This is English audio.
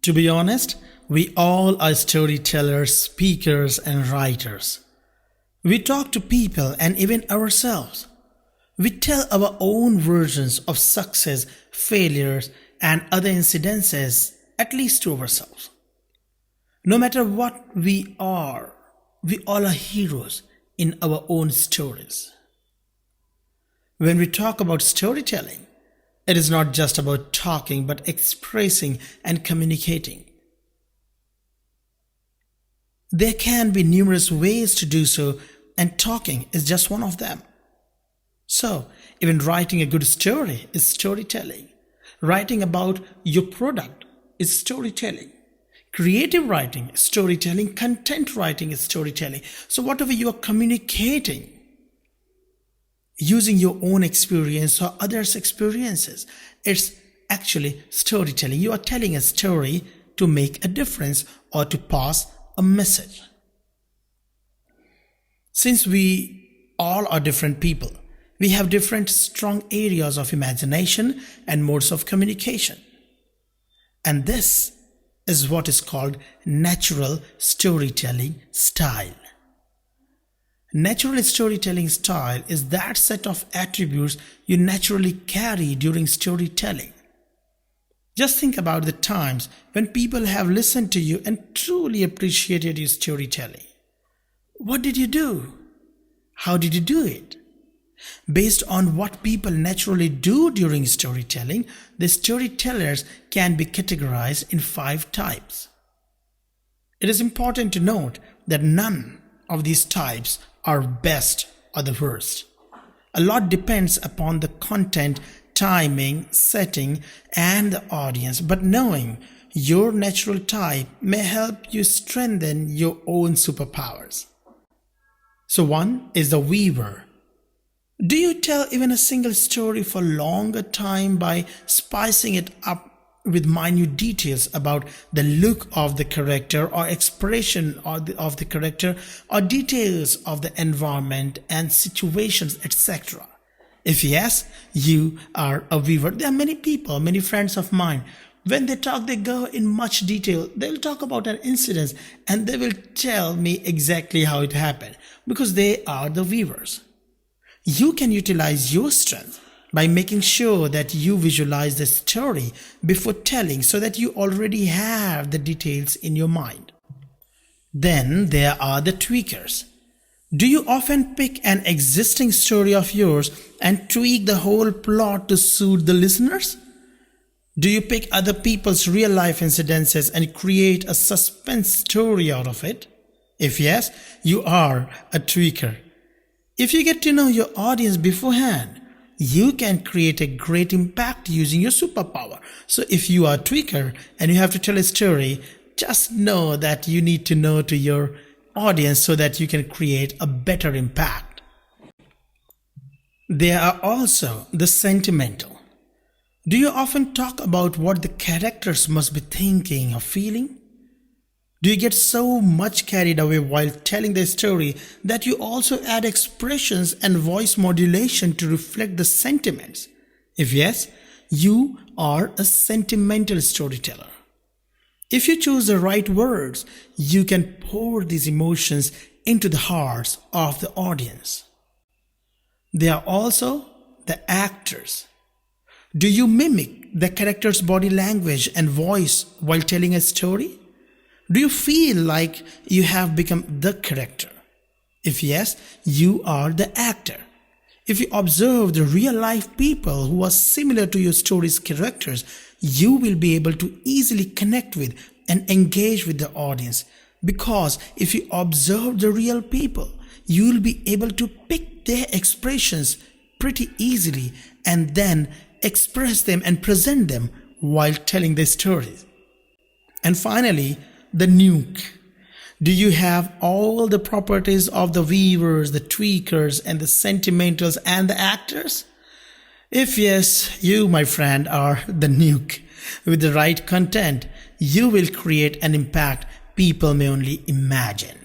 To be honest, we all are storytellers, speakers, and writers. We talk to people and even ourselves. We tell our own versions of success, failures, and other incidences, at least to ourselves. No matter what we all are heroes in our own stories. When we talk about storytelling, it is not just about talking but expressing and communicating. There can be numerous ways to do so, and talking is just one of them. So, even writing a good story is storytelling. Writing about your product is storytelling. Creative writing is storytelling. Content writing is storytelling. So, whatever you are communicating, using your own experience or others' experiences, it's actually storytelling. You are telling a story to make a difference or to pass a message. Since we all are different people, we have different strong areas of imagination and modes of communication. And this is what is called natural storytelling style. Natural storytelling style is that set of attributes you naturally carry during storytelling. Just think about the times when people have listened to you and truly appreciated your storytelling. What did you do? How did you do it? Based on what people naturally do during storytelling, the storytellers can be categorized in 5 types. It is important to note that none of these types are best or the worst. A lot depends upon the content, timing, setting, and the audience, but knowing your natural type may help you strengthen your own superpowers. So one is the weaver. Do you tell even a single story for a longer time by spicing it up with minute details about the look of the character or expression of the character or details of the environment and situations, etc.? If yes, you are a weaver. There are many people, many friends of mine, when they talk, they go in much detail. They'll talk about an incident and they will tell me exactly how it happened because they are the weavers. You can utilize your strength by making sure that you visualize the story before telling so that you already have the details in your mind. Then there are the tweakers. Do you often pick an existing story of yours and tweak the whole plot to suit the listeners? Do you pick other people's real-life incidences and create a suspense story out of it? If yes, you are a tweaker. If you get to know your audience beforehand, you can create a great impact using your superpower. So if you are a tweaker and you have to tell a story, just know that you need to know to your audience so that you can create a better impact. There are also the sentimental. Do you often talk about what the characters must be thinking or feeling? Do you get so much carried away while telling the story that you also add expressions and voice modulation to reflect the sentiments? If yes, you are a sentimental storyteller. If you choose the right words, you can pour these emotions into the hearts of the audience. There are also the actors. Do you mimic the character's body language and voice while telling a story? Do you feel like you have become the character? If yes, you are the actor. If you observe the real-life people who are similar to your story's characters, you will be able to easily connect with and engage with the audience. Because if you observe the real people, you will be able to pick their expressions pretty easily and then express them and present them while telling their stories. And finally, the nuke. Do you have all the properties of the weavers, the tweakers, and the sentimentals and the actors? If yes, you, my friend, are the nuke. With the right content, you will create an impact people may only imagine.